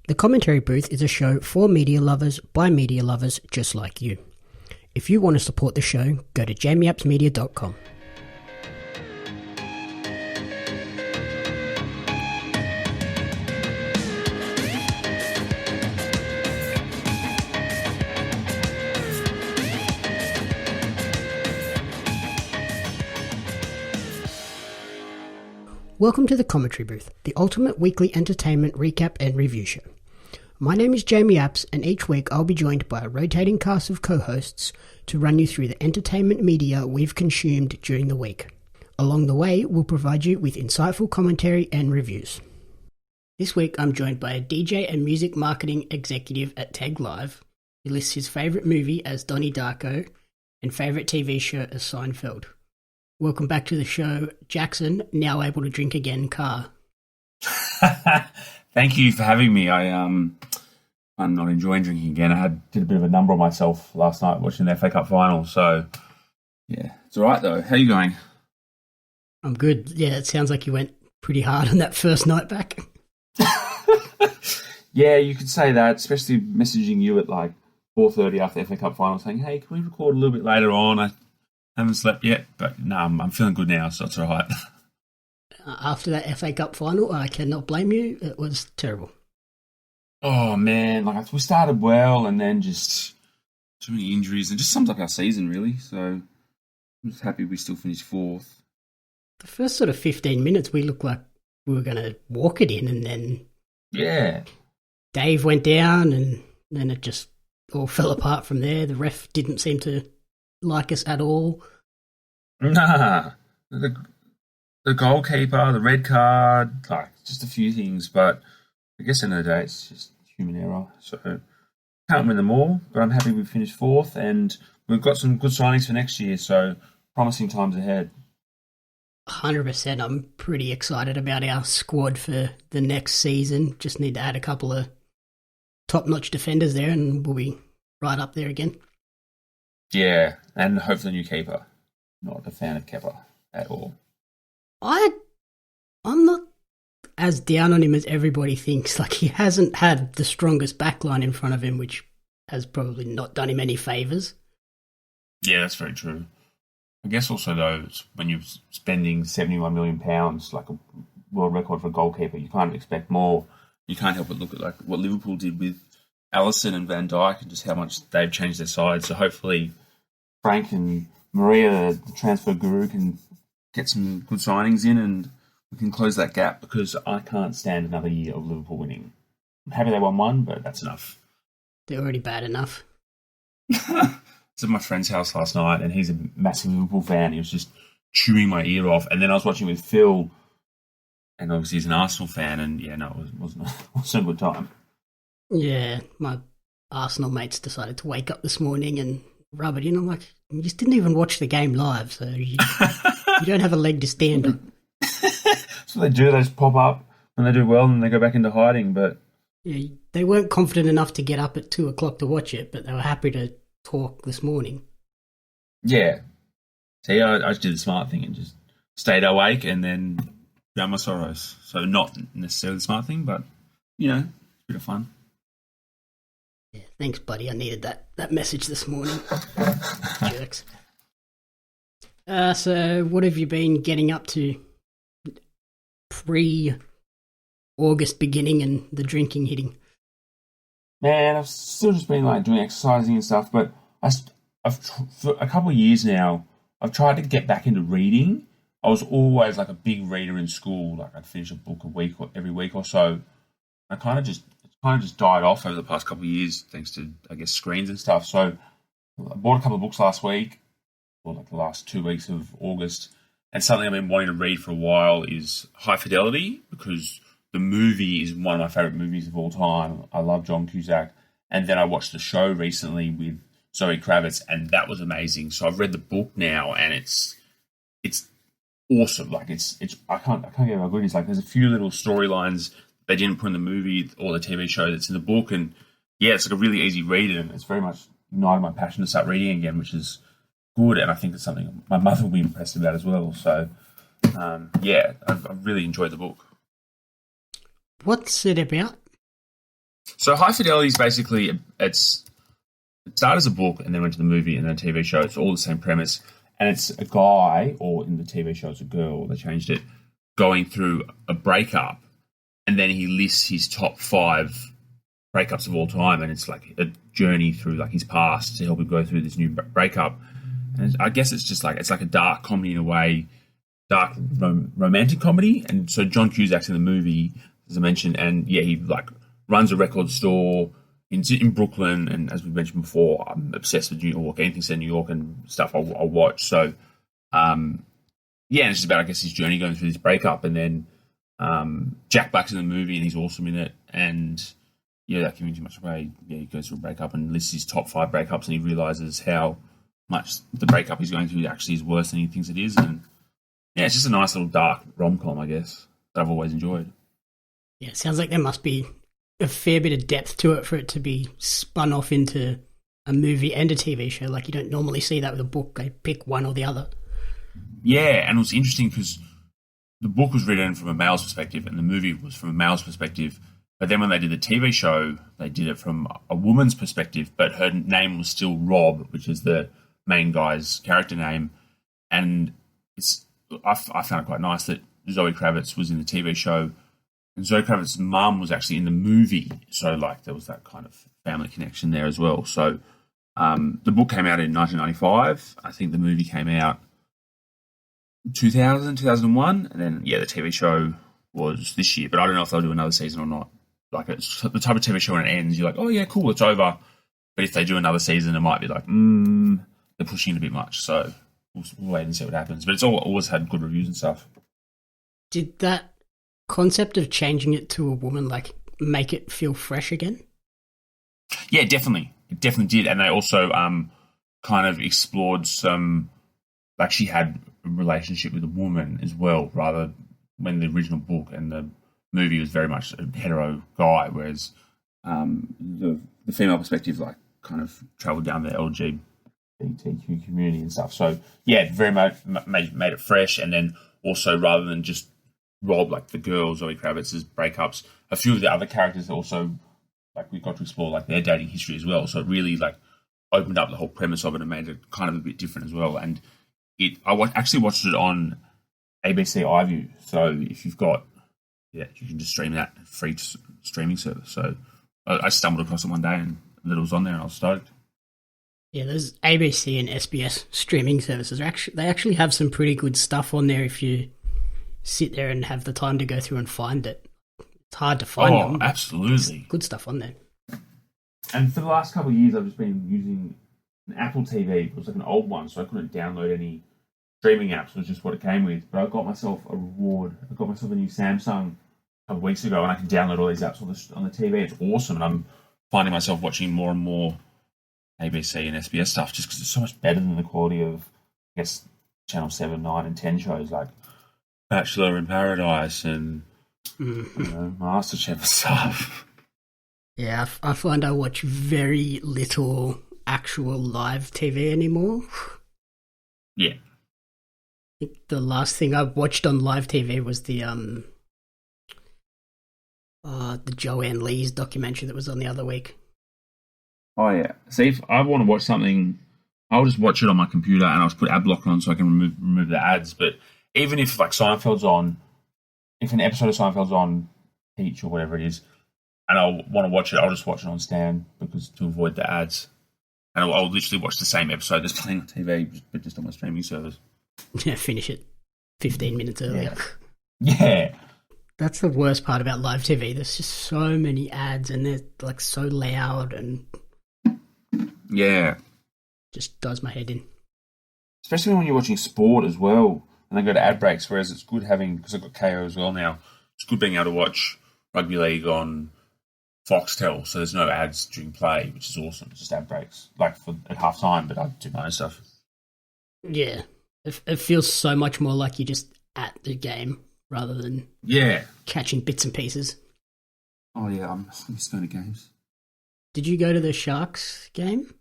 The Commentary Booth is a show for media lovers by media lovers just like you. If you want to support the show, go to jamiapsmedia.com. Welcome to the Commentary Booth, the ultimate weekly entertainment recap and review show. My name is Jamie Apps, and each week I'll be joined by a rotating cast of co-hosts to run you through the entertainment media we've consumed during the week. Along the way, we'll provide you with insightful commentary and reviews. This week I'm joined by a DJ and music marketing executive at Teg Live, who lists his favourite movie as Donnie Darko and favourite TV show as Seinfeld. Welcome back to the show, Jaxon, now able to drink again, Carr. Thank you for having me. I'm not enjoying drinking again. Did a bit of a number on myself last night watching the FA Cup final. So, yeah, it's all right, though. How are you going? I'm good. Yeah, it sounds like you went pretty hard on that first night back. Yeah, you could say that, especially messaging you at like 4:30 after the FA Cup final saying, hey, can we record a little bit later on? I haven't slept yet, but no, I'm feeling good now, so it's all right. After that FA Cup final, I cannot blame you. It was terrible. Oh, man, like we started well and then just too many injuries and just sums up our season, really. So I'm just happy we still finished fourth. The first sort of 15 minutes, we looked like we were going to walk it in, and then Dave went down, and then it just all fell apart from there. The ref didn't seem to like us at all. Nah, the goalkeeper, the red card, like just a few things, but I guess at the end of the day it's just human error. So can't win them all, but I'm happy we finished fourth, and we've got some good signings for next year, so promising times ahead. 100%. I'm pretty excited about our squad for the next season. Just need to add a couple of top-notch defenders there, and we'll be right up there again. Yeah, and hopefully a new keeper. Not a fan of Kepa at all. I'm not as down on him as everybody thinks. Like, he hasn't had the strongest backline in front of him, which has probably not done him any favours. Yeah, that's very true. I guess also, though, when you're spending £71 million, like a world record for a goalkeeper, you kind of expect more. You can't help but look at like what Liverpool did with Alisson and Van Dijk and just how much they've changed their side. So hopefully Frank and Maria, the transfer guru, can get some good signings in and we can close that gap, because I can't stand another year of Liverpool winning. I'm happy they won one, but that's enough. They're already bad enough. I was at my friend's house last night and he's a massive Liverpool fan. He was just chewing my ear off. And then I was watching with Phil, and obviously he's an Arsenal fan, and yeah, no, it wasn't a good time. Yeah, my Arsenal mates decided to wake up this morning and rub it in. I'm like, you just didn't even watch the game live, so you don't have a leg to stand on. That's what they do. They just pop up when they do well and they go back into hiding. But yeah, they weren't confident enough to get up at 2 o'clock to watch it, but they were happy to talk this morning. Yeah. See, I just did the smart thing and just stayed awake and then drowned my sorrows. So not necessarily the smart thing, but, you know, it's a bit of fun. Yeah, thanks, buddy. I needed that message this morning. Jerks. So what have you been getting up to pre-August beginning and the drinking hitting? Man, I've still just been like doing exercising and stuff, but for a couple of years now, I've tried to get back into reading. I was always like a big reader in school. Like I'd finish a book every week or so. It's kind of just died off over the past couple of years, thanks to, I guess, screens and stuff. So I bought a couple of books last week, or like the last 2 weeks of August, and something I've been wanting to read for a while is High Fidelity, because the movie is one of my favourite movies of all time. I love John Cusack. And then I watched the show recently with Zoe Kravitz, and that was amazing. So I've read the book now, and it's awesome. Like it's I can't get how good it is. Like there's a few little storylines they didn't put in the movie or the TV show that's in the book, and yeah, it's like a really easy read, and it's very much ignited my passion to start reading again, which is good, and I think it's something my mother will be impressed about as well. So yeah, I've really enjoyed the book. What's it about? So High Fidelity is basically it started as a book and then went to the movie and then a TV show. It's all the same premise, and it's a guy, or in the TV show it's a girl. They changed it, going through a breakup, and then he lists his top 5 breakups of all time, and it's like a journey through like his past to help him go through this new breakup. And I guess it's like a dark comedy in a way, dark romantic comedy. And so John Cusack's in the movie, as I mentioned, and yeah, he like runs a record store in Brooklyn, and as we mentioned before, I'm obsessed with New York. Anything set in New York and stuff, I'll watch. So, yeah, and it's just about, I guess, his journey going through this breakup, and then Jack Black's in the movie, and he's awesome in it. And yeah, that giving too much away. Yeah, he goes through a breakup and lists his top 5 breakups, and he realizes how much the breakup he's going through actually is worse than he thinks it is. And yeah, it's just a nice little dark rom-com, I guess, that I've always enjoyed. Yeah, it sounds like there must be a fair bit of depth to it for it to be spun off into a movie and a TV show. Like, you don't normally see that with a book. They pick one or the other. Yeah, and it was interesting because the book was written from a male's perspective and the movie was from a male's perspective. But then when they did the TV show, they did it from a woman's perspective, but her name was still Rob, which is the main guy's character name. And I found it quite nice that Zoe Kravitz was in the TV show, and Zoe Kravitz's mum was actually in the movie. So, like, there was that kind of family connection there as well. So, the book came out in 1995. I think the movie came out 2001. And then, yeah, the TV show was this year. But I don't know if they'll do another season or not. Like, it's the type of TV show when it ends, you're like, oh, yeah, cool, it's over. But if they do another season, it might be like, they're pushing it a bit much. So, we'll wait and see what happens. But it's always had good reviews and stuff. Did that concept of changing it to a woman, like, make it feel fresh again? Yeah, definitely. It definitely did. And they also kind of explored some, like, she had a relationship with a woman as well, rather when the original book and the movie was very much a hetero guy, whereas the female perspective, like, kind of travelled down the LGBTQ community and stuff. So, yeah, very much made it fresh. And then also, rather than just Rob, like the girl, Zoe Kravitz's breakups, a few of the other characters also, like, we got to explore, like, their dating history as well. So it really, like, opened up the whole premise of it and made it kind of a bit different as well. And I actually watched it on ABC iView. So if you've got, yeah, you can just stream that free streaming service. So I stumbled across it one day and it was on there and I was stoked. Yeah, those ABC and SBS streaming services they actually have some pretty good stuff on there if you sit there and have the time to go through and find it. It's hard to find them. Oh, absolutely. Good stuff on there. And for the last couple of years, I've just been using an Apple TV. It was like an old one, so I couldn't download any streaming apps. It was just what it came with. But I got myself a reward. I got myself a new Samsung a couple of weeks ago, and I can download all these apps on the TV. It's awesome, and I'm finding myself watching more and more ABC and SBS stuff just because it's so much better than the quality of, I guess, Channel 7, 9 and 10 shows like Bachelor in Paradise and MasterChef and stuff. Yeah, I find I watch very little actual live TV anymore. Yeah. I think the last thing I watched on live TV was the Joanne Lee's documentary that was on the other week. Oh, yeah. See, if I want to watch something, I'll just watch it on my computer and I'll just put ad blocker on so I can remove the ads. But even if, like, Seinfeld's on, if an episode of Seinfeld's on Peach or whatever it is, and I'll want to watch it, I'll just watch it on Stan because to avoid the ads. And I'll literally watch the same episode that's playing on TV, but just on my streaming service. Yeah, finish it 15 minutes earlier. Yeah. That's the worst part about live TV. There's just so many ads and they're, like, so loud and... Yeah. Just does my head in. Especially when you're watching sport as well, and they go to ad breaks, whereas it's good having, because I've got KO as well now, it's good being able to watch rugby league on Foxtel, so there's no ads during play, which is awesome. It's just ad breaks, like at half time, but I do my own stuff. Yeah. It feels so much more like you're just at the game rather than catching bits and pieces. Oh, yeah, I miss going to games. Did you go to the Sharks game?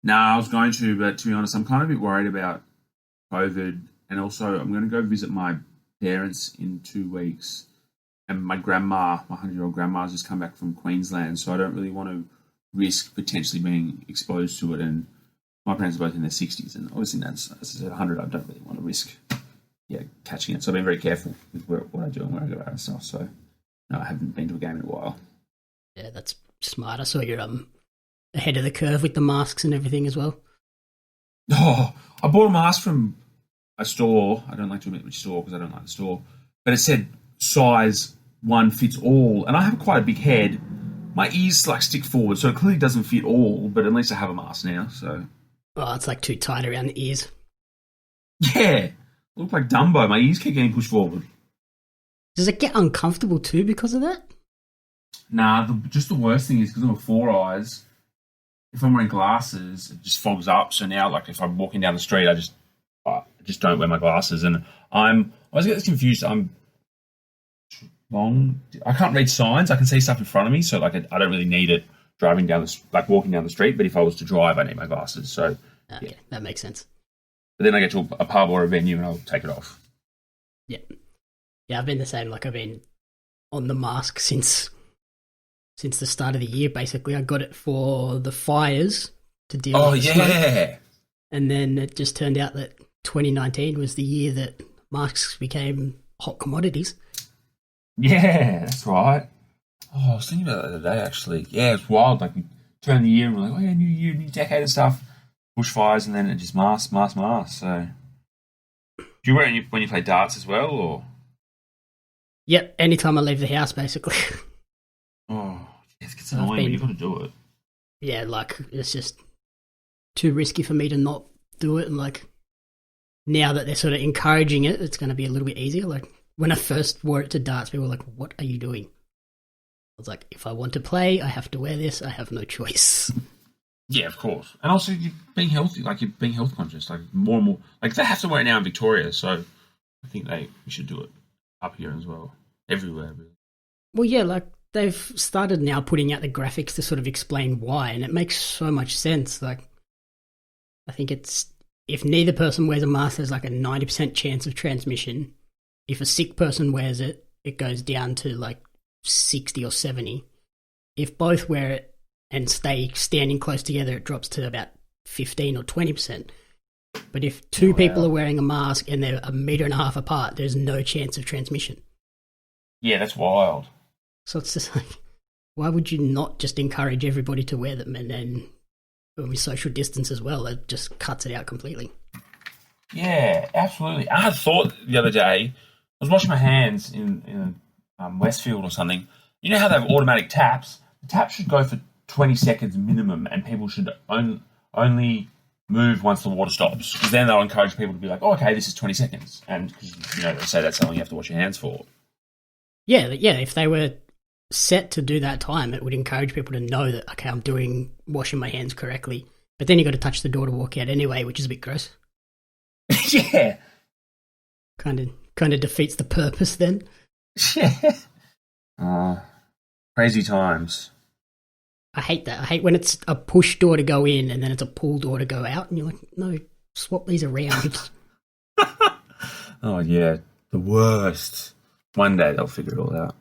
No, I was going to, but to be honest, I'm kind of a bit worried about COVID, and also I'm going to go visit my parents in 2 weeks, and my grandma, my 100-year-old grandma's just come back from Queensland, so I don't really want to risk potentially being exposed to it. And my parents are both in their 60s, and obviously that's, as I said, 100, I don't really want to risk catching it. So I've been very careful with what I do and where I go out and stuff. So no, I haven't been to a game in a while. Yeah, that's smart. I saw you're ahead of the curve with the masks and everything as well. Oh, I bought a mask from a store. I don't like to admit which store because I don't like the store. But it said size one fits all. And I have quite a big head. My ears like stick forward, so it clearly doesn't fit all, but at least I have a mask now, so. Oh, it's like too tight around the ears. Yeah. I look like Dumbo. My ears keep getting pushed forward. Does it get uncomfortable too because of that? Nah, just the worst thing is because I have 4 eyes, if I'm wearing glasses, it just fogs up. So now, like, if I'm walking down the street, I just don't wear my glasses. And I always get this confused. I'm long. I can't read signs. I can see stuff in front of me, so like I don't really need it walking down the street. But if I was to drive, I need my glasses. So okay, that makes sense. But then I get to a pub or a venue and I'll take it off. Yeah, I've been the same. Like I've been on the mask since the start of the year. Basically, I got it for the fires to deal with the smoke. And then it just turned out that 2019 was the year that masks became hot commodities. Yeah, that's right. Oh, I was thinking about that the other day, actually. Yeah, it's wild. Like, we turn the year and we're like, oh, yeah, new year, new decade and stuff. Bushfires, and then it just mask. So, do you wear it when you play darts as well, or? Yep, anytime I leave the house, basically. Oh, it gets annoying when you've got to do it. Yeah, like, it's just too risky for me to not do it. And, like, now that they're sort of encouraging it, it's going to be a little bit easier. Like, when I first wore it to darts, people were like, what are you doing? I was like, if I want to play, I have to wear this. I have no choice. Yeah, of course. And also, you're being healthy, like, you're being health conscious. Like, more and more. Like, they have to wear it now in Victoria, so I think we should do it up here as well. Everywhere, really. Well, yeah, like, they've started now putting out the graphics to sort of explain why, and it makes so much sense. Like, I think it's, if neither person wears a mask, there's like a 90% chance of transmission. If a sick person wears it, it goes down to like 60 or 70. If both wear it and stay standing close together, it drops to about 15 or 20%. But if two people are wearing a mask and they're 1.5 meters apart, there's no chance of transmission. Yeah, that's wild. So it's just like, why would you not just encourage everybody to wear them? And then when we social distance as well, it just cuts it out completely. Yeah, absolutely. I had thought the other day, I was washing my hands in Westfield or something. You know how they have automatic taps? The tap should go for 20 seconds minimum, and people should only move once the water stops. Because then they'll encourage people to be like, oh, okay, this is 20 seconds. And, they say that's how long you have to wash your hands for. Yeah, if they were set to do that time, it would encourage people to know that, okay, I'm washing my hands correctly. But then you got to touch the door to walk out anyway, which is a bit gross. Yeah. Kind of defeats the purpose then. Yeah. Crazy times. I hate that. I hate when it's a push door to go in and then it's a pull door to go out, and you're like, no, swap these around. Oh, yeah. The worst. One day they'll figure it all out.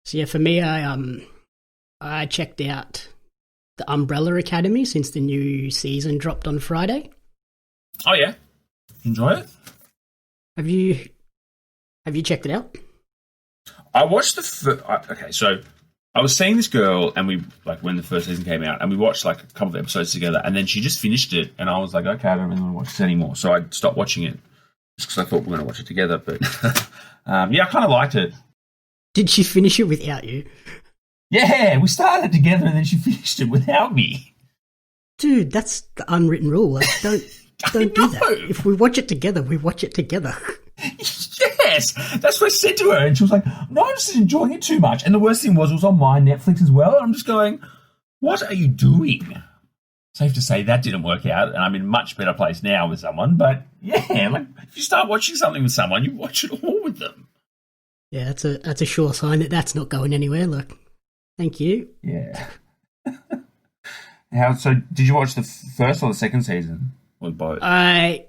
So, yeah, for me, I checked out the Umbrella Academy since the new season dropped on Friday. Oh, yeah? Enjoy it? Have you checked it out? I watched okay, so I was seeing this girl, and we, like, when the first season came out, and we watched, like, a couple of episodes together, and then she just finished it, and I was like, okay, I don't really want to watch this anymore. So I stopped watching it, just because I thought we were going to watch it together, but, yeah, I kind of liked it. Did she finish it without you? Yeah, we started together, and then she finished it without me. Dude, that's the unwritten rule. Like, don't do that. If we watch it together, we watch it together. Yes, that's what I said to her, and she was like, no, I'm just enjoying it too much. And the worst thing was, it was on my Netflix as well. I'm just going, what are you doing? Safe to say that didn't work out, and I'm in a much better place now with someone. But yeah, like, if you start watching something with someone, you watch it all with them. Yeah, that's a sure sign that that's not going anywhere. Like, thank you. Yeah. So did you watch the first or the second season? Or both? I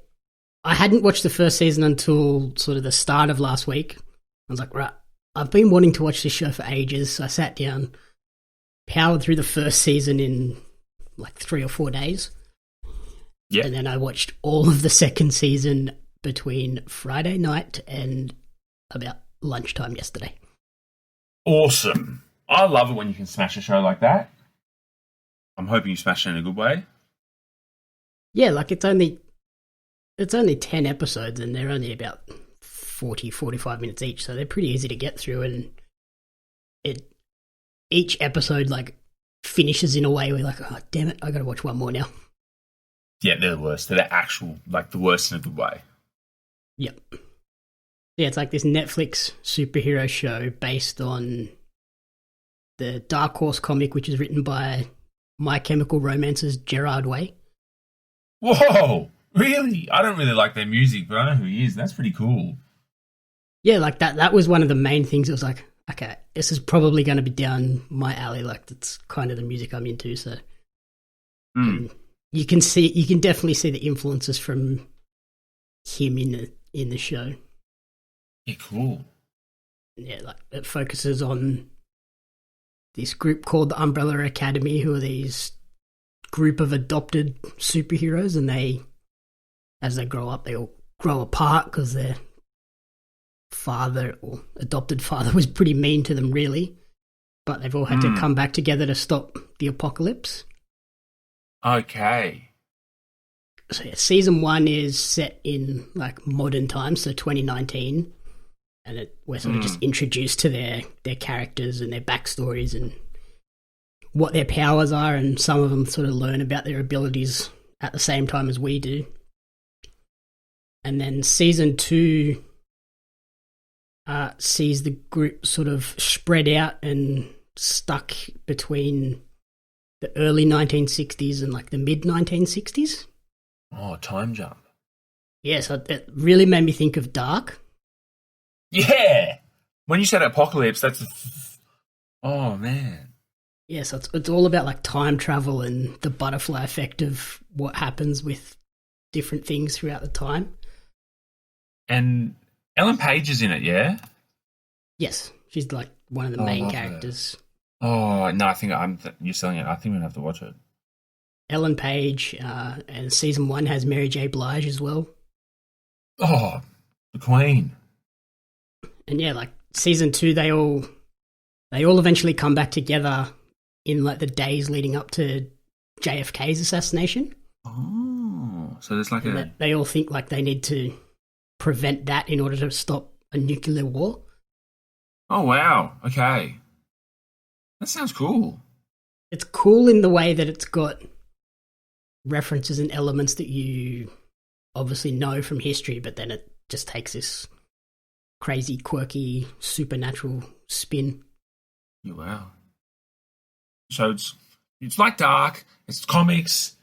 hadn't watched the first season until sort of the start of last week. I was like, right, I've been wanting to watch this show for ages. So I sat down, powered through the first season in like 3 or 4 days. Yeah. And then I watched all of the second season between Friday night and about lunchtime yesterday. Awesome. I love it when you can smash a show like that. I'm hoping you smash it in a good way. Yeah, like it's only 10 episodes and they're only about 40, 45 minutes each, so they're pretty easy to get through, and each episode like finishes in a way where you're like, oh damn it, I gotta watch one more now. Yeah, they're the worst. They're the actual, like the worst in a good way. Yep. Yeah, it's like this Netflix superhero show based on the Dark Horse comic, which is written by My Chemical Romance's Gerard Way. Whoa! Really? I don't really like their music, but I know who he is. That's pretty cool. Yeah, like that was one of the main things. It was like, okay, this is probably going to be down my alley. Like that's kind of the music I'm into. So you can definitely see the influences from him in the show. Yeah, cool. Yeah, like it focuses on this group called the Umbrella Academy, who are these group of adopted superheroes, and as they grow up, they all grow apart because their father or adopted father was pretty mean to them, really. But they've all had to come back together to stop the apocalypse. Okay. So yeah, season 1 is set in like modern times, so 2019, and we're sort of just introduced to their characters and their backstories and what their powers are, and some of them sort of learn about their abilities at the same time as we do. And then season 2 sees the group sort of spread out and stuck between the early 1960s and like the mid 1960s. Oh, time jump. Yeah, so it really made me think of Dark. Yeah! When you said apocalypse, that's... Oh, man. Yeah, so it's all about like time travel and the butterfly effect of what happens with different things throughout the time. And Ellen Page is in it, yeah? Yes, she's like one of the main characters. Her. Oh, no, I think you're selling it. I think we're going to have to watch it. Ellen Page, and season 1 has Mary J. Blige as well. Oh, the Queen. And yeah, like season 2, they all eventually come back together in like the days leading up to JFK's assassination. Oh, so there's like they all think like they need to prevent that in order to stop a nuclear war. Oh, wow. Okay. That sounds cool. It's cool in the way that it's got references and elements that you obviously know from history, but then it just takes this crazy, quirky, supernatural spin. Yeah, wow. So it's like Dark, it's comics.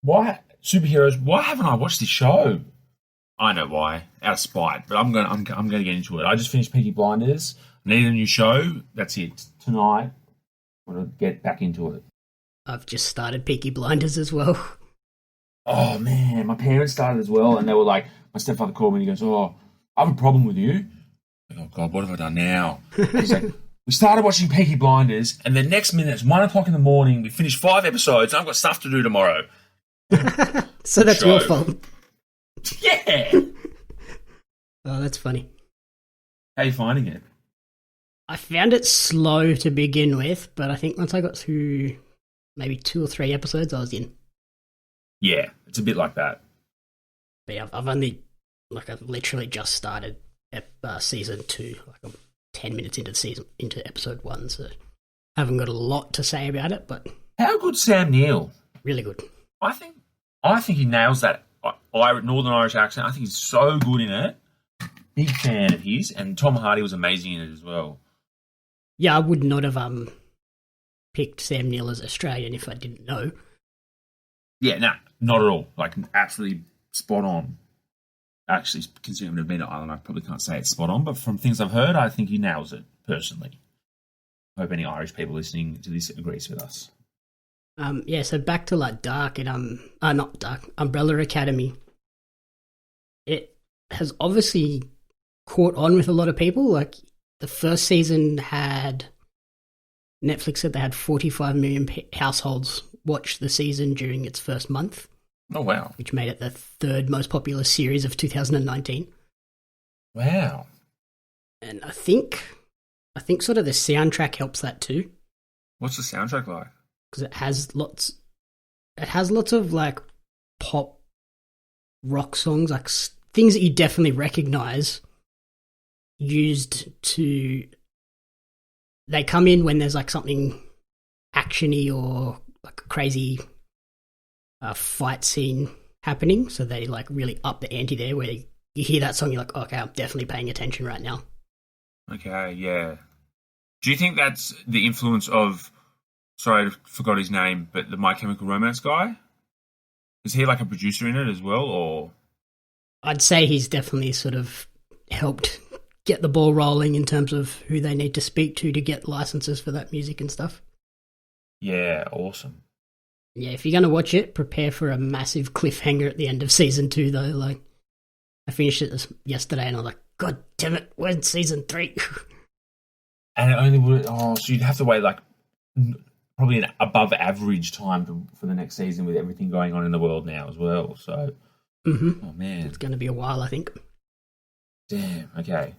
Why superheroes? Why haven't I watched this show? I know why, out of spite, but I'm gonna get into it. I just finished Peaky Blinders. I need a new show. That's it. Tonight, I'm gonna get back into it. I've just started Peaky Blinders as well. Oh man, my parents started as well, and they were like, my stepfather called me and he goes, "Oh, I have a problem with you." I go, "Oh God, what have I done now?" He's like, "We started watching Peaky Blinders, and the next minute it's 1 o'clock in the morning. We finished 5 episodes, and I've got stuff to do tomorrow." So that's your fault. Yeah. Oh, that's funny. How are you finding it? I found it slow to begin with, but I think once I got through maybe 2 or 3 episodes, I was in. Yeah, it's a bit like that. But yeah, I've literally just started season 2. Like I'm 10 minutes into episode 1, so I haven't got a lot to say about it. But how good's Sam Neill? Really good. I think he nails that Northern Irish accent. I think he's so good in it. Big fan of his, and Tom Hardy was amazing in it as well. Yeah, I would not have picked Sam Neill as Australian if I didn't know. Yeah, no, not at all. Like, absolutely spot on. Actually, considering I've been to Ireland, I probably can't say it's spot on, but from things I've heard, I think he nails it, personally. I hope any Irish people listening to this agrees with us. Yeah, so back to like Dark and not Dark, Umbrella Academy. It has obviously caught on with a lot of people. Like The first season had Netflix said they had 45 million households watch the season during its first month. Oh, wow. Which made it the third most popular series of 2019. Wow. And I think sort of the soundtrack helps that too. What's the soundtrack like? Because it has lots of like pop rock songs, like things that you definitely recognize, they come in when there's like something actiony or like a crazy fight scene happening. So they like really up the ante there, where you hear that song, you're like, okay, I'm definitely paying attention right now. Okay, yeah. Do you think that's the influence of, sorry, I forgot his name, but the My Chemical Romance guy? Is he like a producer in it as well, or? I'd say he's definitely sort of helped get the ball rolling in terms of who they need to speak to get licenses for that music and stuff. Yeah, awesome. Yeah, if you're going to watch it, prepare for a massive cliffhanger at the end of season 2, though. Like, I finished it yesterday and I was like, God damn it, where's season 3? And it only would, so you'd have to wait like probably an above average time for the next season with everything going on in the world now as well. So, Oh man. It's going to be a while, I think. Damn, okay.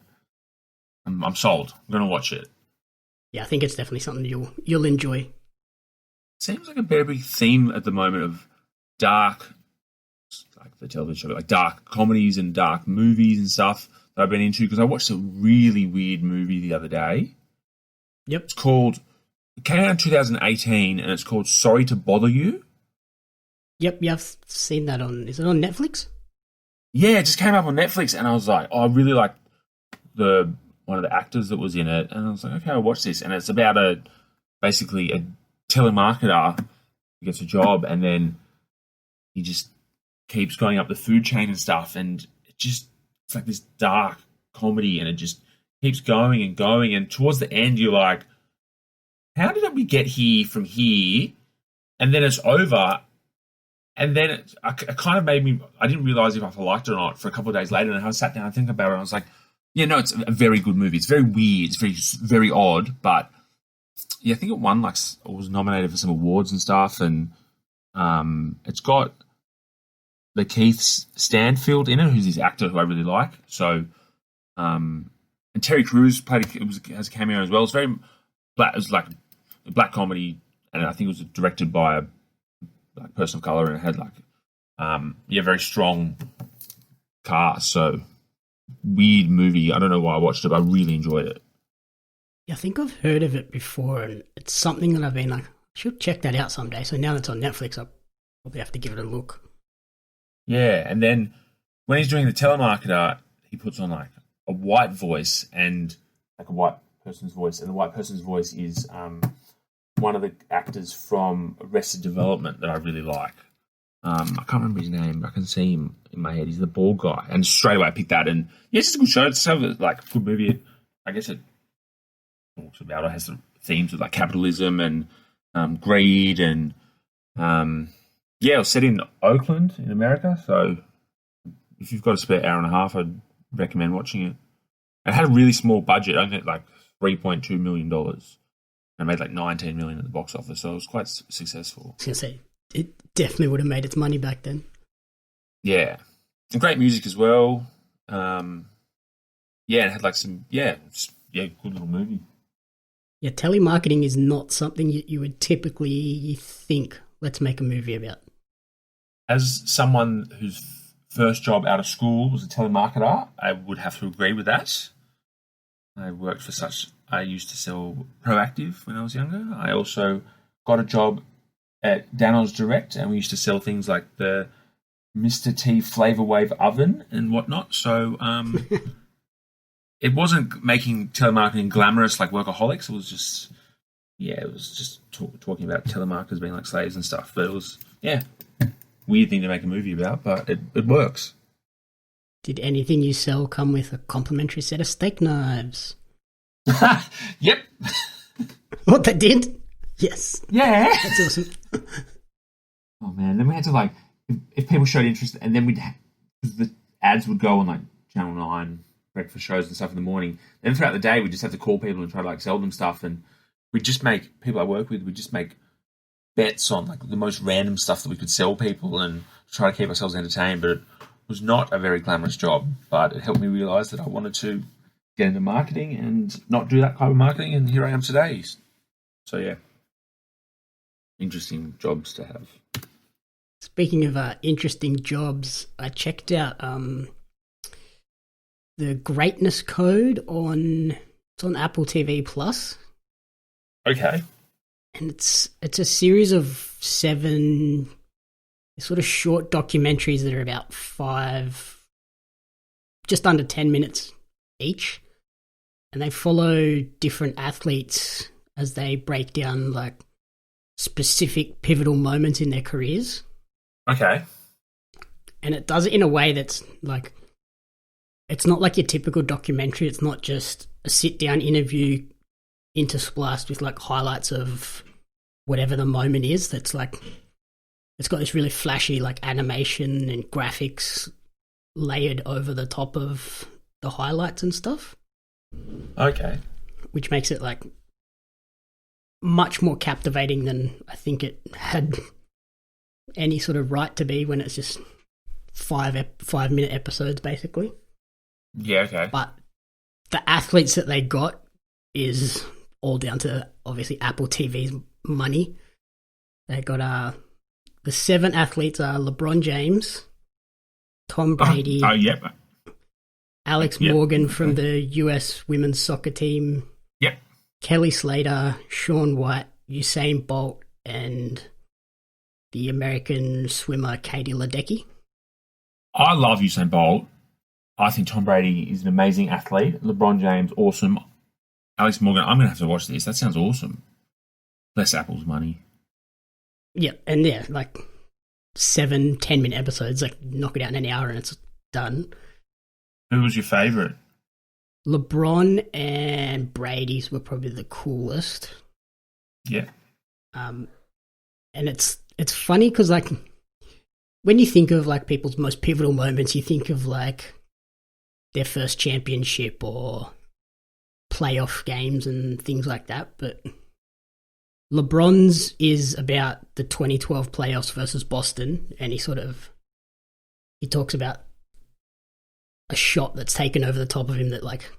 I'm sold. I'm going to watch it. Yeah, I think it's definitely something you'll enjoy. Seems like a very big theme at the moment of dark, like the television show, like dark comedies and dark movies and stuff that I've been into, because I watched a really weird movie the other day. Yep. It came out in 2018 and it's called Sorry to Bother You. Yep, yeah, I've seen that is it on Netflix? Yeah, it just came up on Netflix and I was like, I really like one of the actors that was in it, and I was like, okay, I'll watch this. And it's about basically a telemarketer who gets a job and then he just keeps going up the food chain and stuff, and it's like this dark comedy and it just keeps going and going, and towards the end you're like, how did we get here from here? And then it's over, and then it kind of made me, I didn't realise if I liked it or not for a couple of days later, and I sat down and think about it and I was like, yeah, no, it's a very good movie. It's very weird, it's very odd, but yeah, I think it won or was nominated for some awards and stuff, and it's got the Keith Stanfield in it, who's this actor who I really like. So, and Terry Crews has a cameo as well. It's very black. It was like a black comedy, and I think it was directed by a person of color, and it had very strong cast. So weird movie. I don't know why I watched it, but I really enjoyed it. Yeah, I think I've heard of it before, and it's something that I've been like, I should check that out someday. So now that it's on Netflix, I'll probably have to give it a look. Yeah, and then when he's doing the telemarketer, he puts on like a white voice and like a white person's voice, and the white person's voice is one of the actors from Arrested Development that I really like. I can't remember his name, but I can see him in my head. He's the bald guy, and straight away I picked that. And yeah, it's just a good show. It's like a good movie. I guess it talks about, it has some themes of like capitalism and greed, and it was set in Oakland in America. So if you've got a spare hour and a half, I'd recommend watching it. It had a really small budget, only like $3.2 million, and made like $19 million at the box office. So it was quite successful. I was going to say, it definitely would have made its money back then. Yeah, and great music as well. It had like some good little movie. Yeah, telemarketing is not something you would typically think, let's make a movie about. As someone whose first job out of school was a telemarketer, I would have to agree with that. I used to sell Proactive when I was younger. I also got a job at Dano's Direct, and we used to sell things like the Mr. T Flavor Wave oven and whatnot. So it wasn't making telemarketing glamorous like Workaholics. It was just talking about telemarketers being like slaves and stuff. But it was, weird thing to make a movie about, but it works. Did anything you sell come with a complimentary set of steak knives? Yep. What, they did? Yes. Yeah. That's awesome. Oh man, then we had to if people showed interest, and then because the ads would go on like Channel 9 breakfast shows and stuff in the morning. Then throughout the day, we just have to call people and try to like sell them stuff. And we just make people I work with. We just make bets on like the most random stuff that we could sell people and try to keep ourselves entertained. But it was not a very glamorous job. But it helped me realise that I wanted to get into marketing and not do that type of marketing. And here I am today. So yeah, interesting jobs to have. Speaking of interesting jobs, I checked out the Greatness Code on Apple TV Plus. Okay. And it's a series of 7 sort of short documentaries that are about 5, just under 10 minutes each. And they follow different athletes as they break down like specific pivotal moments in their careers. Okay. And it does it in a way that's like, it's not like your typical documentary. It's not just a sit-down interview interspliced with like highlights of whatever the moment is. That's like, it's got this really flashy like animation and graphics layered over the top of the highlights and stuff. Okay. Which makes it like much more captivating than I think it had any sort of right to be when it's just 5-minute episodes basically. Yeah, okay. But the athletes that they got is all down to obviously Apple TV's money. They got the 7 athletes are LeBron James, Tom Brady, yep. Alex Morgan from the US women's soccer team, yep. Kelly Slater, Shaun White, Usain Bolt, and the American swimmer Katie Ledecky. I love Usain Bolt. I think Tom Brady is an amazing athlete. LeBron James, awesome. Alex Morgan, I'm going to have to watch this. That sounds awesome. Less Apple's money. Yeah, and yeah, like 7 10-minute episodes, like knock it out in an hour and it's done. Who was your favourite? LeBron and Brady's were probably the coolest. Yeah. And it's funny because like when you think of like people's most pivotal moments, you think of like their first championship or playoff games and things like that. But LeBron's is about the 2012 playoffs versus Boston, and he talks about a shot that's taken over the top of him that like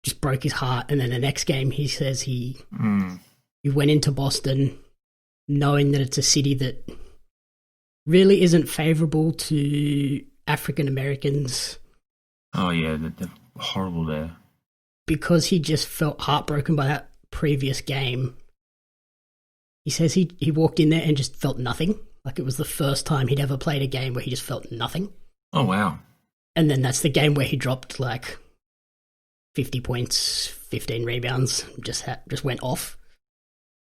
just broke his heart. And then the next game he says he went into Boston knowing that it's a city that really isn't favourable to African Americans. Oh yeah, they're horrible there. Because he just felt heartbroken by that previous game. He says he walked in there and just felt nothing. Like it was the first time he'd ever played a game where he just felt nothing. Oh wow. And then that's the game where he dropped like 50 points, 15 rebounds, just went off.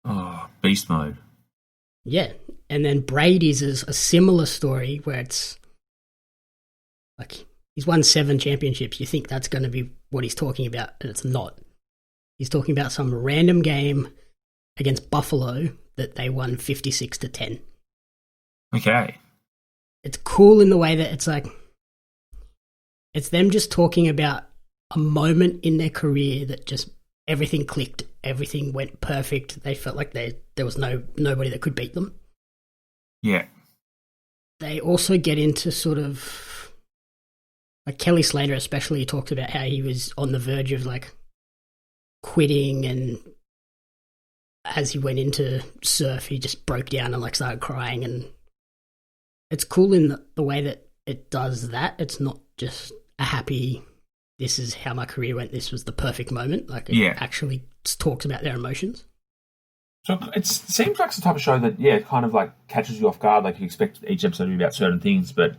Oh, beast mode. Yeah. And then Brady's is a similar story where it's like he's won 7 championships. You think that's going to be what he's talking about, and it's not. He's talking about some random game against Buffalo that they won 56-10. Okay. It's cool in the way that it's like, it's them just talking about a moment in their career that just everything clicked, everything went perfect. They felt like there was nobody that could beat them. Yeah. They also get into sort of like Kelly Slater especially talks about how he was on the verge of like quitting, and as he went into surf he just broke down and like started crying. And it's cool in the way that it does that. It's not just a happy, this is how my career went, this was the perfect moment. Like it actually talks about their emotions. So it seems like it's the type of show that, it kind of like catches you off guard. Like you expect each episode to be about certain things, but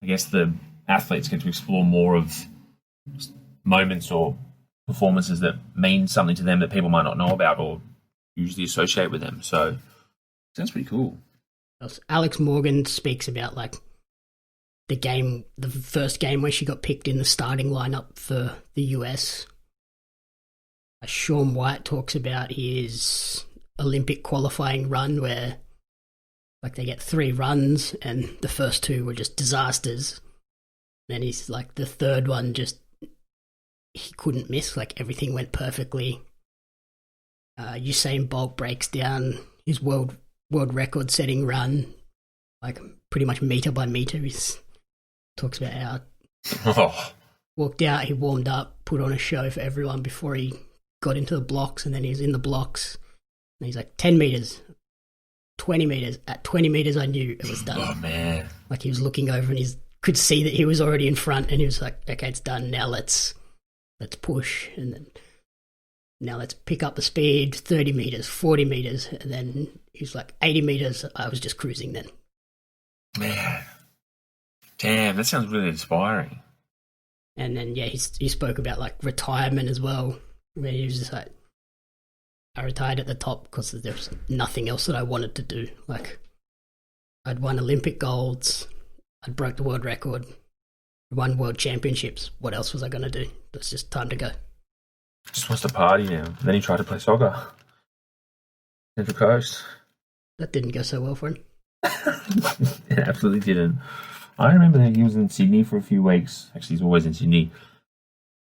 I guess the athletes get to explore more of moments or performances that mean something to them that people might not know about or usually associate with them. So sounds pretty cool. Alex Morgan speaks about like the first game where she got picked in the starting lineup for the US. Shaun White talks about his Olympic qualifying run where like they get 3 runs and the first 2 were just disasters. Then he's like the third one just he couldn't miss. Like everything went perfectly. Usain Bolt breaks down his world record setting run, like pretty much meter by meter. He talks about how walked out, he warmed up, put on a show for everyone before he got into the blocks, and then he's in the blocks, and he's like 10 meters, 20 meters. At 20 meters, I knew it was done. Oh man! Like he was looking over and he could see that he was already in front, and he was like, "Okay, it's done. Now let's push." And then now let's pick up the speed, 30 meters, 40 meters. And then he was like, 80 meters, I was just cruising then. Man. Damn, that sounds really inspiring. And then, yeah, he spoke about like retirement as well, where he was just like, I retired at the top because there was nothing else that I wanted to do. Like, I'd won Olympic golds, I'd broke the world record, won world championships. What else was I going to do? It's just time to go. Just wants to party now. And then he tried to play soccer. Central Coast. That didn't go so well for him. It absolutely didn't. I remember that he was in Sydney for a few weeks. Actually, he's always in Sydney.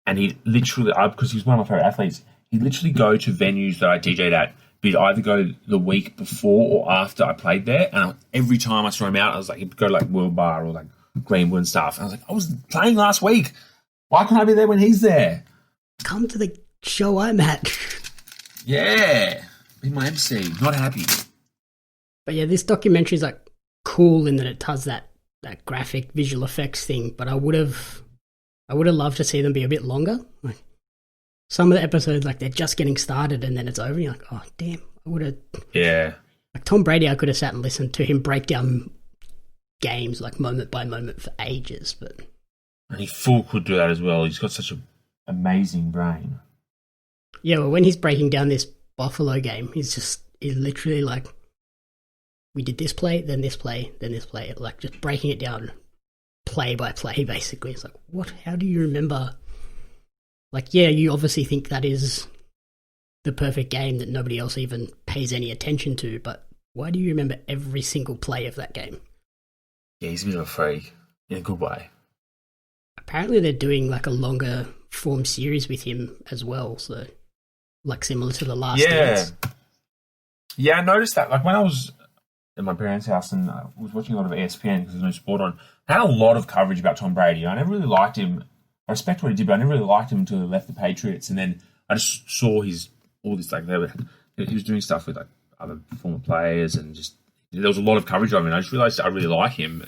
And he literally, because he's one of my favourite athletes, he'd literally go to venues that I DJ'd at. But he'd either go the week before or after I played there. And every time I saw him out, I was like, he'd go to like World Bar or like Greenwood and stuff. And I was like, I was playing last week. Why can't I be there when he's there? Come to the show I'm at. Yeah. Be my MC. Not happy. But yeah, this documentary is like cool in that it does that graphic visual effects thing, but I would have loved to see them be a bit longer. Like some of the episodes, like they're just getting started and then it's over. And you're like, oh damn, I would have. Yeah. Like Tom Brady, I could have sat and listened to him break down games like moment by moment for ages. But and he full could do that as well. He's got such an amazing brain. Yeah, well, when he's breaking down this Buffalo game, he's literally like, we did this play, then this play, then this play, like just breaking it down play by play, basically. It's like, what? How do you remember? Like, yeah, you obviously think that is the perfect game that nobody else even pays any attention to, but why do you remember every single play of that game? Yeah, he's a bit of a freak in a good way. Apparently they're doing like a longer form series with him as well, so like similar to The Last Dance. Yeah, I noticed that. Like when I was at my parents' house and I was watching a lot of ESPN because there's no sport on, I had a lot of coverage about Tom Brady. I never really liked him. I respect what he did, but I never really liked him until he left the Patriots. And then I just saw he was doing stuff with like other former players, and just there was a lot of coverage of him. And I just realized I really like him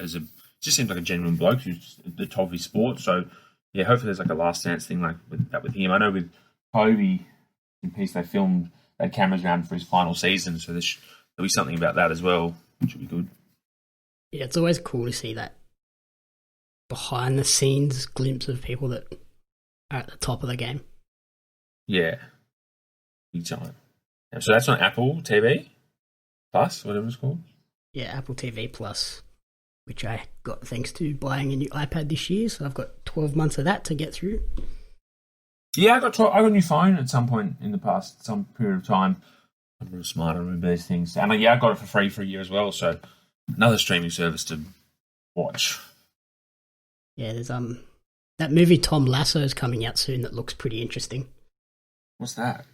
just seems like a genuine bloke who's just the top of his sport. So yeah, hopefully there's like a Last Dance thing like with him. I know with Kobe in Peace they had cameras around for his final season, so there'll be something about that as well, which would be good. Yeah, it's always cool to see that behind the scenes glimpse of people that are at the top of the game. Yeah, big time. So that's on Apple TV Plus, whatever it's called. Yeah, Apple TV Plus, which I got thanks to buying a new iPad this year, so I've got 12 months of that to get through. Yeah, I got a new phone at some point in the past, some period of time. I'm real smart, I remember these things. And I got it for free for a year as well, so another streaming service to watch. Yeah, there's that movie Tom Lasso is coming out soon that looks pretty interesting. What's that?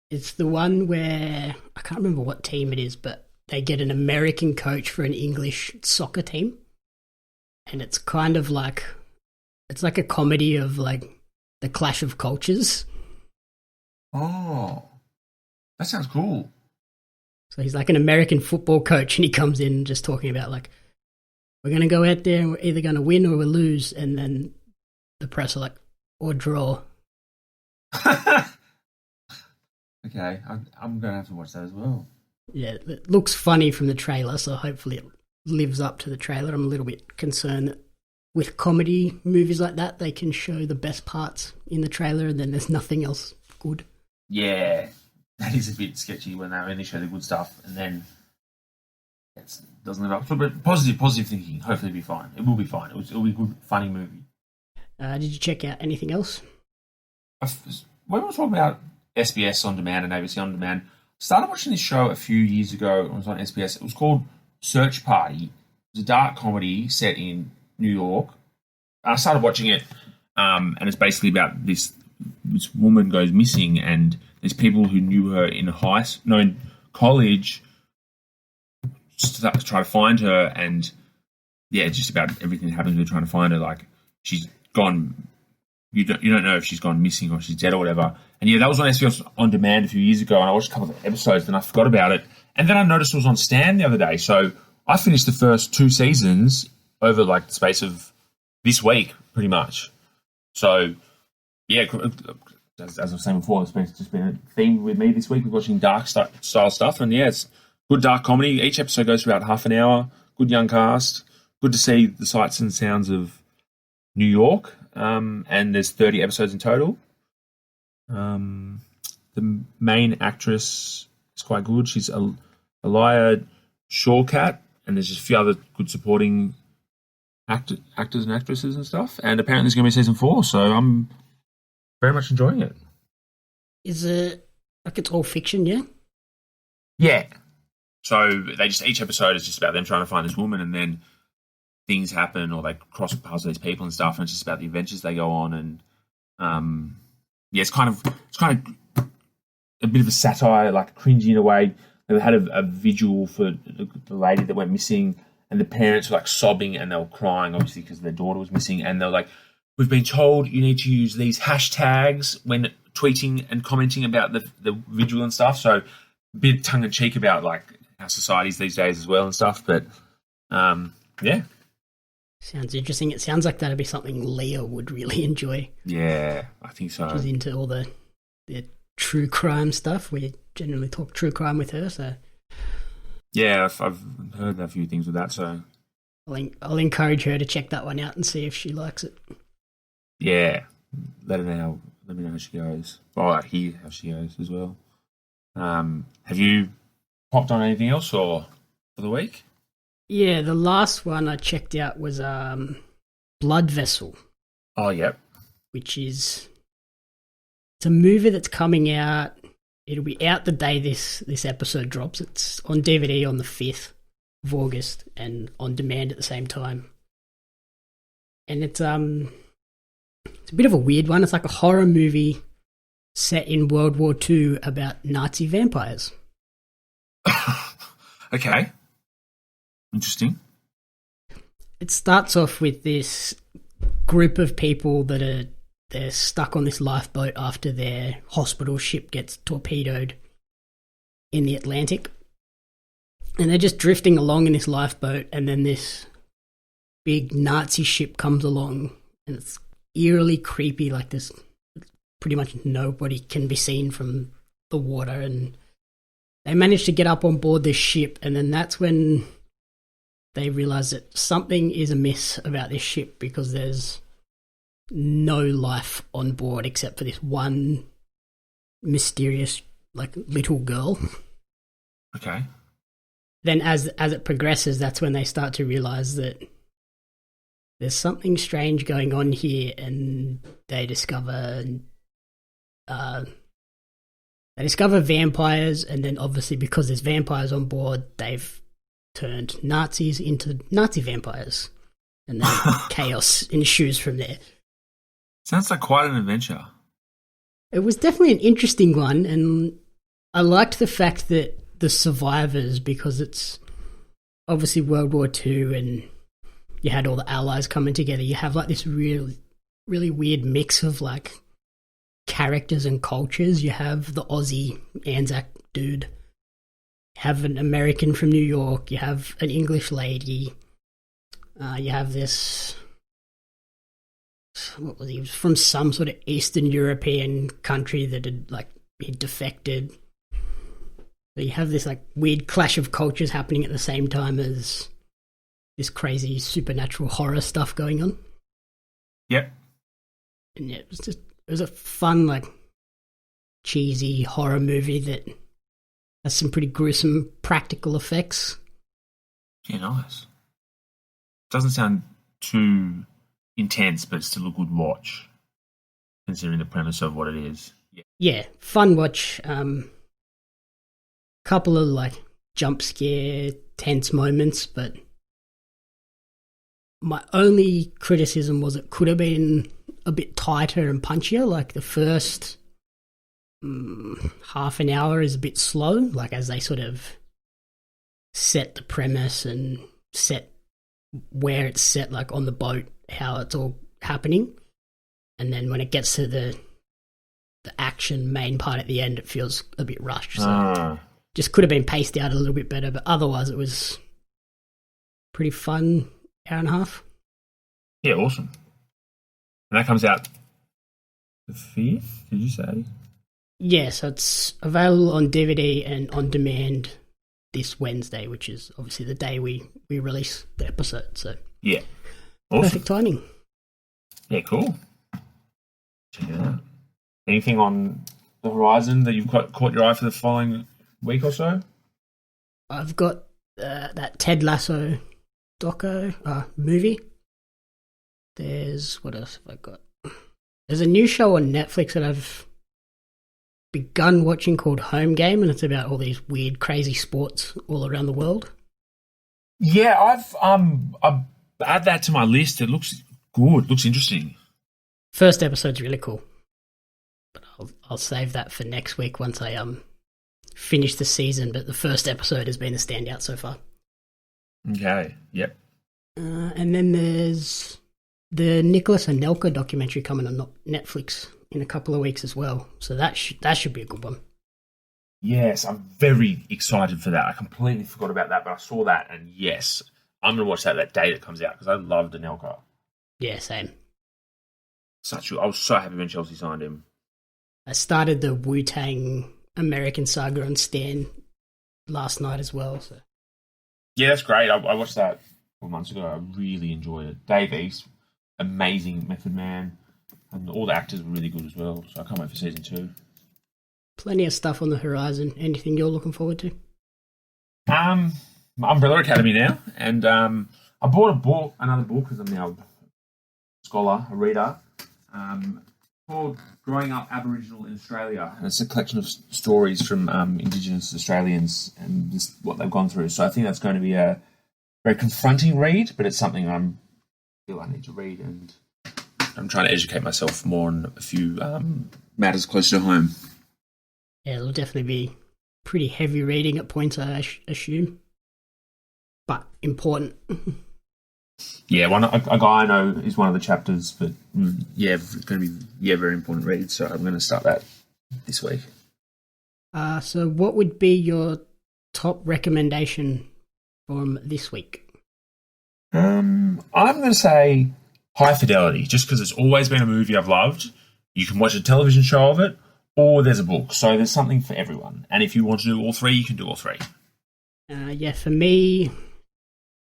It's the one where, I can't remember what team it is, but they get an American coach for an English soccer team. And it's kind of like, it's like a comedy of like the clash of cultures. Oh, that sounds cool. So he's like an American football coach and he comes in just talking about like, we're going to go out there and we're either going to win or we'll lose. And then the press are like, or draw. Okay, I'm going to have to watch that as well. Yeah, it looks funny from the trailer, so hopefully it lives up to the trailer. I'm a little bit concerned that with comedy movies like that, they can show the best parts in the trailer and then there's nothing else good. Yeah, that is a bit sketchy when they only show the good stuff and then it doesn't live up to it. But positive thinking, hopefully it'll be fine. It will be fine. It'll be a good, funny movie. Did you check out anything else? When we were talking about SBS On Demand and ABC On Demand, I started watching this show a few years ago. It was on SBS. It was called Search Party. It was a dark comedy set in New York. I started watching it. and it's basically about this woman goes missing, and there's people who knew her in college start to try to find her, and just about everything that happens with trying to find her. Like she's gone, you don't know if she's gone missing or she's dead or whatever. And that was on SBS On Demand a few years ago, and I watched a couple of episodes, and I forgot about it. And then I noticed it was on Stan the other day, so I finished the first 2 seasons over like the space of this week, pretty much. So, as I was saying before, it's just been a theme with me this week. We're watching dark style stuff, and it's good dark comedy. Each episode goes for about half an hour. Good young cast. Good to see the sights and sounds of New York. And there's 30 episodes in total. The main actress is quite good. She's Elia Shawkat, and there's just a few other good supporting actors and actresses and stuff. And apparently there's going to be season 4, so I'm very much enjoying it. Is it like it's all fiction, yeah? Yeah. So each episode is just about them trying to find this woman, and then things happen or they cross paths with these people and stuff, and it's just about the adventures they go on. And it's kind of a bit of a satire, like cringy in a way. They had a vigil for the lady that went missing, and the parents were like sobbing and they were crying, obviously, because their daughter was missing. And they're like, "We've been told you need to use these hashtags when tweeting and commenting about the vigil and stuff." So a bit tongue in cheek about like our societies these days as well and stuff. But yeah. Sounds interesting. It sounds like that'd be something Leah would really enjoy. Yeah, I think so. She's into all the true crime stuff. We generally talk true crime with her, so yeah, I've heard a few things with that. So I'll encourage her to check that one out and see if she likes it. Yeah, let me know how she goes. Well, I hear how she goes as well. Have you popped on anything else or for the week? Yeah, the last one I checked out was Blood Vessel. Oh, yep. Which it's a movie that's coming out. It'll be out the day this episode drops. It's on DVD on the 5th of August and on demand at the same time. And it's a bit of a weird one. It's like a horror movie set in World War II about Nazi vampires. Okay. Interesting. It starts off with this group of people that they're stuck on this lifeboat after their hospital ship gets torpedoed in the Atlantic. And they're just drifting along in this lifeboat, and then this big Nazi ship comes along, and it's eerily creepy, like this pretty much nobody can be seen from the water, and they manage to get up on board this ship, and then that's when they realize that something is amiss about this ship, because there's no life on board except for this one mysterious, like, little girl. Okay. Then as it progresses, that's when they start to realize that there's something strange going on here, and they discover vampires, and then obviously because there's vampires on board, they've turned Nazis into Nazi vampires, and then chaos ensues from there. Sounds like quite an adventure. It was definitely an interesting one, and I liked the fact that the survivors, because it's obviously World War II and you had all the Allies coming together, you have like this really, really weird mix of like characters and cultures. You have the Aussie Anzac dude, you have an American from New York, you have an English lady, you have this, what was he was from some sort of Eastern European country that had defected. So you have this like weird clash of cultures happening at the same time as this crazy supernatural horror stuff going on. Yep. And yeah, it was a fun, like, cheesy horror movie that has some pretty gruesome practical effects. Yeah, nice. Doesn't sound too intense, but it's still a good watch, considering the premise of what it is. Yeah, fun watch. Couple of like jump scare, tense moments, but My only criticism was it could have been a bit tighter and punchier. Like the first half an hour is a bit slow, like as they sort of set the premise and set where it's set, like on the boat, how it's all happening. And then when it gets to the action main part at the end, it feels a bit rushed. So just could have been paced out a little bit better, but otherwise it was pretty fun hour and a half. Yeah, awesome. And that comes out the 5th, did you say? Yeah, so it's available on DVD and on demand this Wednesday, which is obviously the day we release the episode. So yeah, awesome. Perfect timing. Yeah, cool. Check it out. Anything on the horizon that you've caught your eye for the following week or so? I've got that Ted Lasso movie. There's, what else have I got? There's a new show on Netflix that I've begun watching called Home Game, and it's about all these weird, crazy sports all around the world. Yeah, I've add that to my list. It looks good. Looks interesting. First episode's really cool, but I'll save that for next week once I finish the season. But the first episode has been a standout so far. Okay. Yep. And then there's the Nicholas Anelka documentary coming on Netflix in a couple of weeks as well. So that should be a good one. Yes, I'm very excited for that. I completely forgot about that, but I saw that, and yes, I'm going to watch that day that comes out because I loved Anelka. Yeah, same. I was so happy when Chelsea signed him. I started the Wu-Tang American Saga on Stan last night as well. So. Yeah, that's great. I watched that 4 months ago. I really enjoyed it. Dave East, amazing Method Man, and all the actors were really good as well. So I can't wait for season 2. Plenty of stuff on the horizon. Anything you're looking forward to? Umbrella Academy now, and I bought another book because I'm now a scholar, a reader, called Growing Up Aboriginal in Australia. And it's a collection of stories from Indigenous Australians and just what they've gone through. So I think that's going to be a very confronting read, but it's something I feel I need to read, and I'm trying to educate myself more on a few matters closer to home. Yeah, it'll definitely be pretty heavy reading at points, I assume. But important. Yeah, a guy I know is one of the chapters, but it's going to be very important read, so I'm going to start that this week. So what would be your top recommendation from this week? I'm going to say High Fidelity, just because it's always been a movie I've loved. You can watch a television show of it, or there's a book, so there's something for everyone. And if you want to do all three, you can do all three. For me,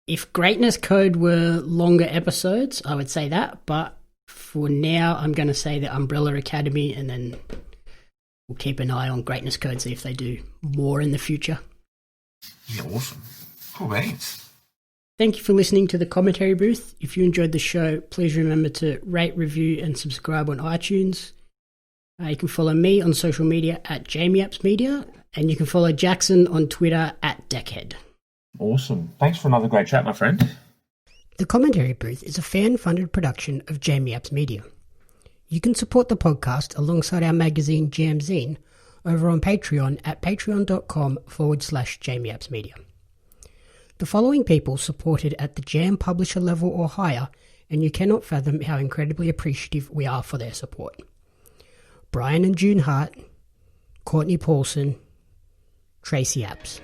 if Greatness Code were longer episodes, I would say that. But for now, I'm going to say the Umbrella Academy, and then we'll keep an eye on Greatness Code, see if they do more in the future. Yeah, awesome. Cool, thanks. Thank you for listening to the Commentary Booth. If you enjoyed the show, please remember to rate, review, and subscribe on iTunes. You can follow me on social media at JamieAppsMedia, and you can follow Jaxon on Twitter at Deckhead. Awesome. Thanks for another great chat, my friend. The Commentary Booth is a fan-funded production of Jamie Apps Media. You can support the podcast alongside our magazine Jam Zine over on Patreon at patreon.com/Jamie Apps Media. The following people supported at the Jam publisher level or higher, and you cannot fathom how incredibly appreciative we are for their support. Brian and June Hart, Courtney Paulson, Tracy Apps.